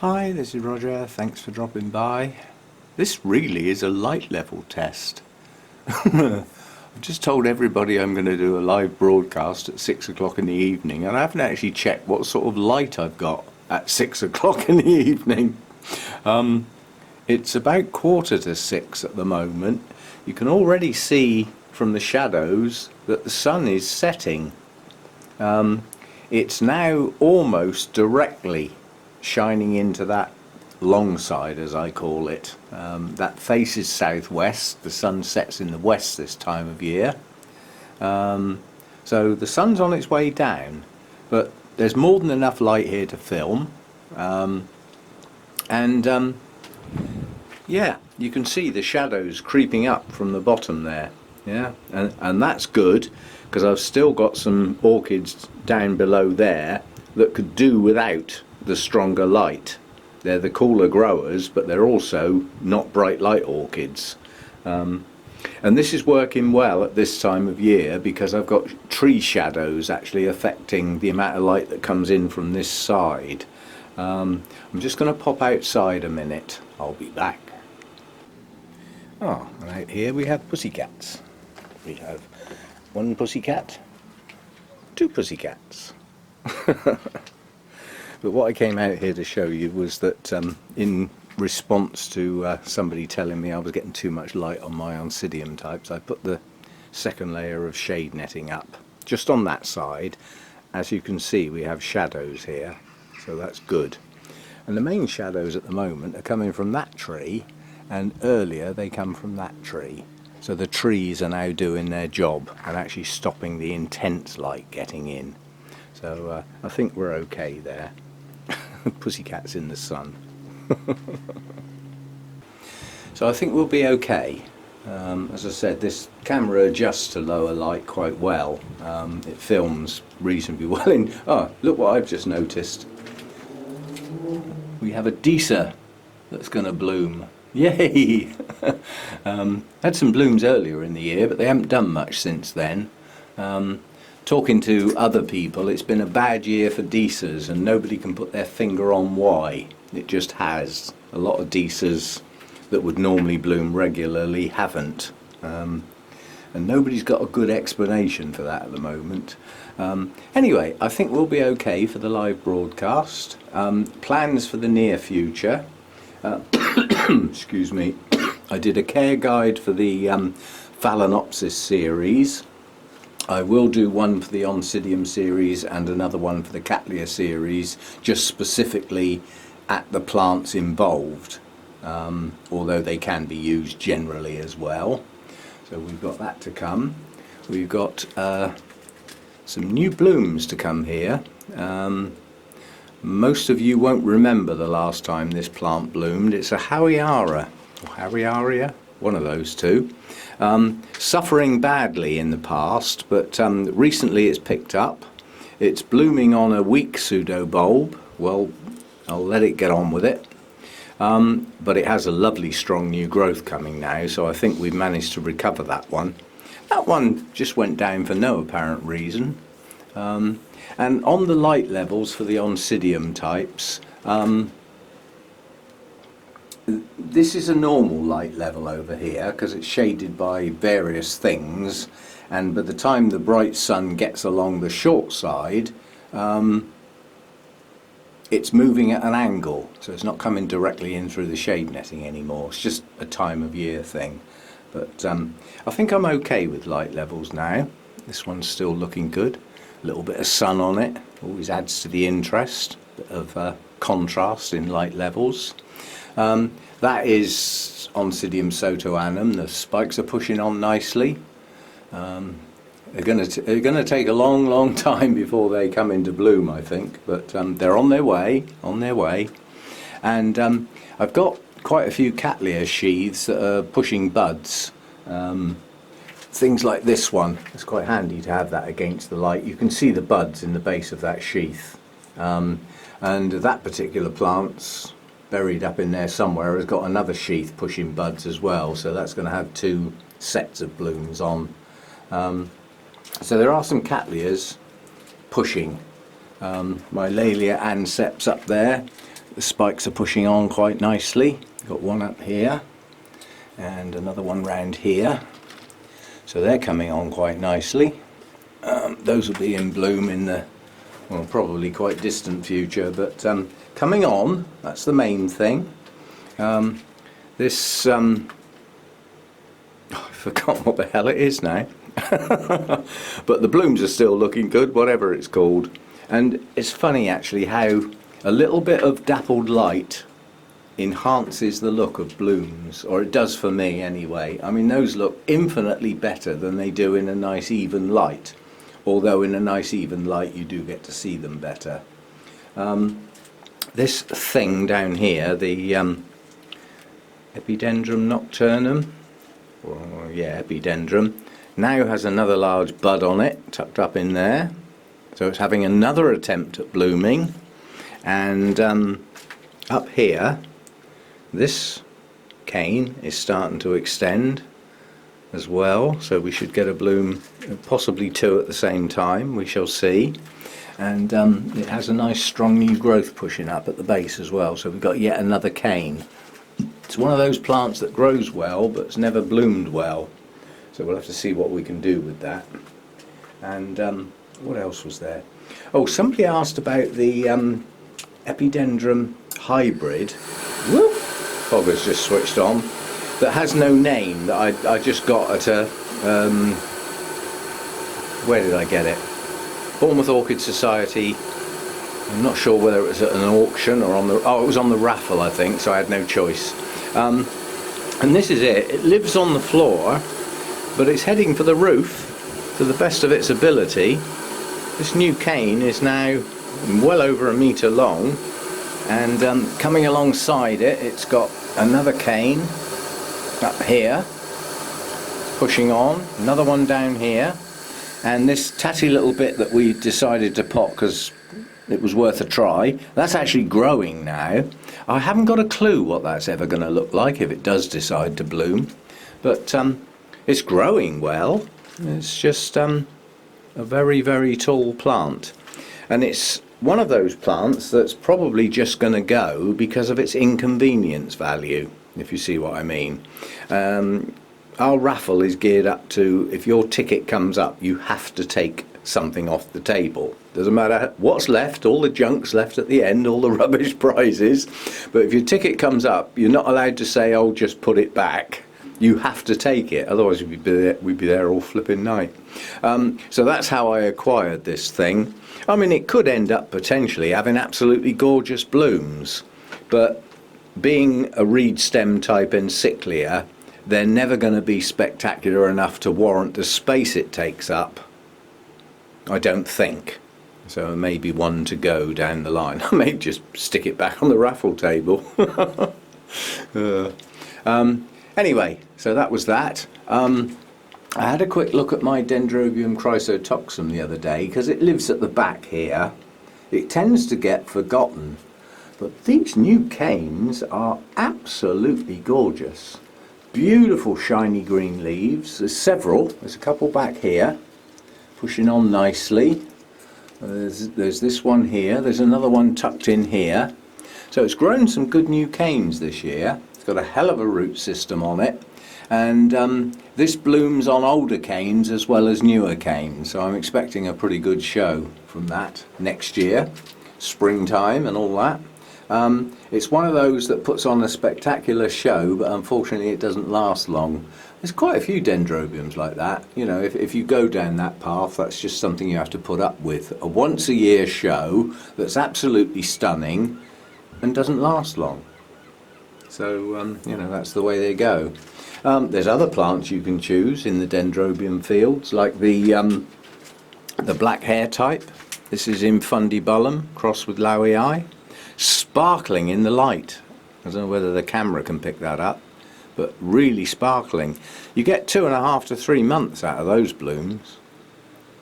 Hi, this is Roger. Thanks for dropping by. This really is a light level test. I've just told everybody I'm going to do a live broadcast at 6 o'clock in the evening, and I haven't actually checked what sort of light I've got at 6 o'clock in the evening. It's about 5:45 at the moment. You can already see from the shadows that the sun is setting. It's now almost directly shining into that long side, as I call it. That faces southwest. The sun sets in the west this time of year. So the sun's on its way down, but there's more than enough light here to film. Yeah, you can see the shadows creeping up from the bottom there. Yeah, and that's good, because I've still got some orchids down below there that could do without the stronger light. They're the cooler growers, but they're also not bright light orchids. And this is working well at this time of year because I've got tree shadows actually affecting the amount of light that comes in from this side. I'm just going to pop outside a minute. I'll be back. Oh, and out here we have pussycats. We have one pussycat, two pussycats. But what I came out here to show you was that in response to somebody telling me I was getting too much light on my Oncidium types, I put the second layer of shade netting up just on that side. As you can see, we have shadows here, so that's good. And the main shadows at the moment are coming from that tree, and earlier they come from that tree. So the trees are now doing their job and actually stopping the intense light getting in. So I think we're okay there. Pussycats in the sun. So I think we'll be okay. As I said, this camera adjusts to lower light quite well. It films reasonably well. Oh, look what I've just noticed. We have a Deesa that's going to bloom. Yay! Had some blooms earlier in the year, but they haven't done much since then. Talking to other people, it's been a bad year for Deesas, and nobody can put their finger on why. It just has. A lot of Deesas that would normally bloom regularly haven't. And nobody's got a good explanation for that at the moment. Anyway, I think we'll be okay for the live broadcast. Plans for the near future. Excuse me. I did a care guide for the Phalaenopsis series. I will do one for the Oncidium series and another one for the Cattleya series, just specifically at the plants involved, although they can be used generally as well. So we've got that to come. We've got some new blooms to come here. Most of you won't remember the last time this plant bloomed. It's a Howiara, or Howiaria, one of those two. Suffering badly in the past, but recently it's picked up. It's blooming on a weak pseudobulb. Well, I'll let it get on with it. But it has a lovely strong new growth coming now, so I think we've managed to recover that one. That one just went down for no apparent reason. And on the light levels for the Oncidium types, this is a normal light level over here because it's shaded by various things, and by the time the bright sun gets along the short side, it's moving at an angle, so it's not coming directly in through the shade netting anymore. It's just a time of year thing. But I think I'm okay with light levels now. This one's still looking good. A little bit of sun on it always adds to the interest, bit of contrast in light levels. That is Oncidium sotoanum. The spikes are pushing on nicely. They're going to take a long time before they come into bloom, I think, but they're on their way, And I've got quite a few Cattleya sheaths that are pushing buds. Things like this one, it's quite handy to have that against the light. You can see the buds in the base of that sheath. And that particular plant's buried up in there somewhere, has got another sheath pushing buds as well, so that's going to have two sets of blooms on. So there are some Cattleyas pushing. My Laelia anceps up there, the spikes are pushing on quite nicely. Got one up here and another one round here, so they're coming on quite nicely. Those will be in bloom in the, well, probably quite distant future, but coming on, that's the main thing. This I forgot what the hell it is now. But the blooms are still looking good, whatever it's called. And it's funny actually how a little bit of dappled light enhances the look of blooms, or it does for me anyway. I mean, those look infinitely better than they do in a nice even light, although in a nice even light you do get to see them better. This thing down here, the Epidendrum nocturnum, or yeah, Epidendrum, now has another large bud on it tucked up in there, so it's having another attempt at blooming. And up here, this cane is starting to extend as well, so we should get a bloom, possibly two at the same time, we shall see. And it has a nice strong new growth pushing up at the base as well, so we've got yet another cane. It's one of those plants that grows well but it's never bloomed well, so we'll have to see what we can do with that. And what else was there? Oh, somebody asked about the Epidendrum hybrid, whoop, fogger's just switched on, that has no name, that I just got at a, where did I get it? Bournemouth Orchid Society. I'm not sure whether it was at an auction or on the, oh, it was on the raffle I think, so I had no choice. And this is it. It lives on the floor, but it's heading for the roof to the best of its ability. This new cane is now well over 1 metre long, and coming alongside it, it's got another cane up here, pushing on, another one down here, and this tatty little bit that we decided to pot because it was worth a try, that's actually growing now. I haven't got a clue what that's ever going to look like if it does decide to bloom, but it's growing well. It's just a very, very tall plant, and it's one of those plants that's probably just going to go because of its inconvenience value, if you see what I mean. Our raffle is geared up to, if your ticket comes up, you have to take something off the table. Doesn't matter what's left, all the junk's left at the end, all the rubbish prizes, but if your ticket comes up, you're not allowed to say, oh, just put it back. You have to take it, otherwise we'd be there all flipping night. So that's how I acquired this thing. I mean, it could end up potentially having absolutely gorgeous blooms, but being a reed stem type encyclia, they're never going to be spectacular enough to warrant the space it takes up, I don't think. So maybe one to go down the line. I may just stick it back on the raffle table. Anyway, so that was that. I had a quick look at my Dendrobium chrysotoxum the other day, because it lives at the back here. It tends to get forgotten, but these new canes are absolutely gorgeous. Beautiful shiny green leaves. There's several. There's a couple back here, pushing on nicely. There's this one here. There's another one tucked in here. So it's grown some good new canes this year. It's got a hell of a root system on it, and this blooms on older canes as well as newer canes, so I'm expecting a pretty good show from that next year, springtime and all that. It's one of those that puts on a spectacular show, but unfortunately it doesn't last long. There's quite a few Dendrobiums like that. You know, if you go down that path, that's just something you have to put up with. A once a year show that's absolutely stunning and doesn't last long. So, you know, that's the way they go. There's other plants you can choose in the Dendrobium fields, like the black hair type. This is Infundibulum crossed with Lowii, sparkling in the light. I don't know whether the camera can pick that up, but really sparkling. You get 2.5 to 3 months out of those blooms.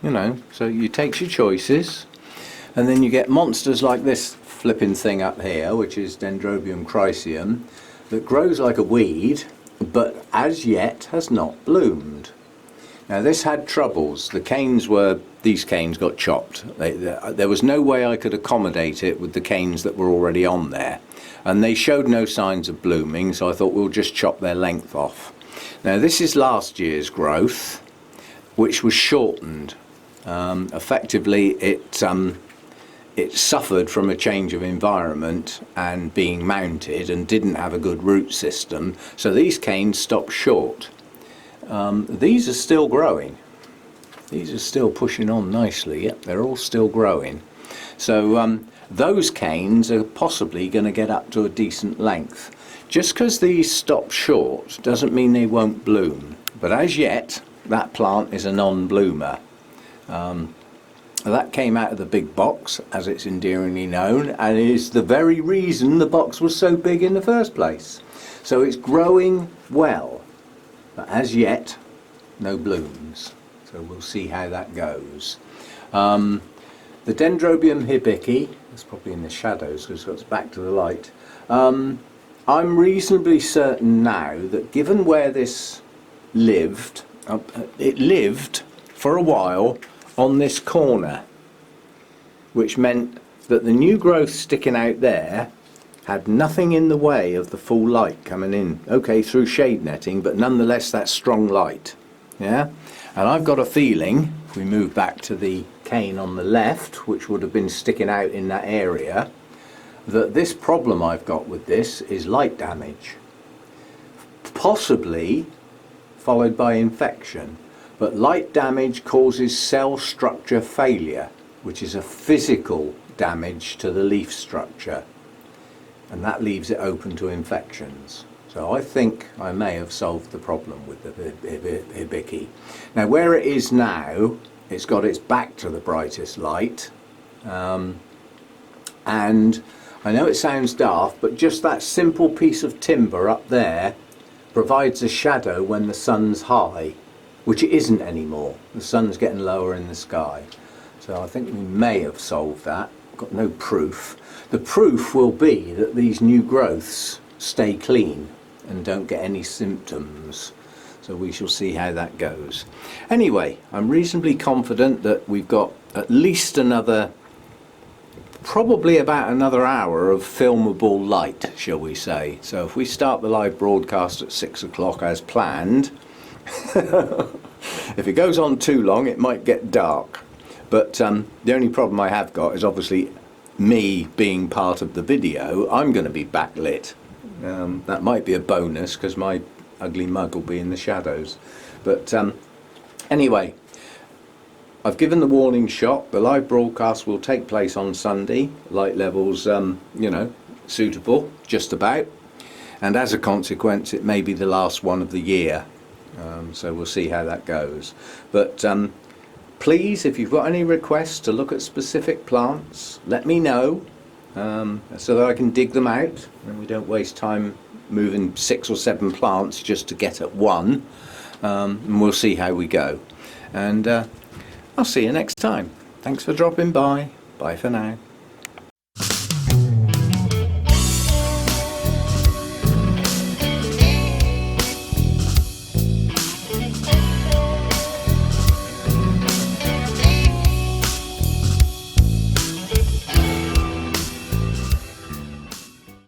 You know, so you take your choices, and then you get monsters like this flipping thing up here, which is Dendrobium chryseum, that grows like a weed, but as yet has not bloomed. Now this had troubles. The canes were these canes got chopped. There was no way I could accommodate it with the canes that were already on there, and they showed no signs of blooming, so I thought we'll just chop their length off. Now this is last year's growth, which was shortened. Effectively it suffered from a change of environment and being mounted and didn't have a good root system, so these canes stopped short. These are still growing. These are still pushing on nicely. Yep, they're all still growing. So those canes are possibly going to get up to a decent length. Just because these stop short doesn't mean they won't bloom, but as yet that plant is a non-bloomer. That came out of the big box, as it's endearingly known, and is the very reason the box was so big in the first place. So it's growing well, but as yet no blooms. So we'll see how that goes. The Dendrobium hibiki, it's probably in the shadows because it's back to the light. I'm reasonably certain now that given where this lived, it lived for a while on this corner, which meant that the new growth sticking out there had nothing in the way of the full light coming in. Okay, through shade netting, but nonetheless that strong light. Yeah, and I've got a feeling, if we move back to the cane on the left, which would have been sticking out in that area, that this problem I've got with this is light damage, possibly followed by infection. But light damage causes cell structure failure, which is a physical damage to the leaf structure, and that leaves it open to infections. So I think I may have solved the problem with the hibiki. Now where it is now, it's got its back to the brightest light, and I know it sounds daft, but just that simple piece of timber up there provides a shadow when the sun's high, which it isn't anymore. The sun's getting lower in the sky. So I think we may have solved that. Got no proof. The proof will be that these new growths stay clean and don't get any symptoms. So we shall see how that goes. Anyway, I'm reasonably confident that we've got at least probably about another hour of filmable light, shall we say. So if we start the live broadcast at 6 o'clock as planned, if it goes on too long it might get dark. But the only problem I have got is obviously me being part of the video. I'm going to be backlit. That might be a bonus because my ugly mug will be in the shadows. But anyway, I've given the warning shot. The live broadcast will take place on Sunday. Light levels, you know, suitable, just about. And as a consequence, it may be the last one of the year. So we'll see how that goes. But please, if you've got any requests to look at specific plants, let me know, so that I can dig them out and we don't waste time moving 6 or 7 plants just to get at one. And we'll see how we go. And I'll see you next time. Thanks for dropping by. Bye for now.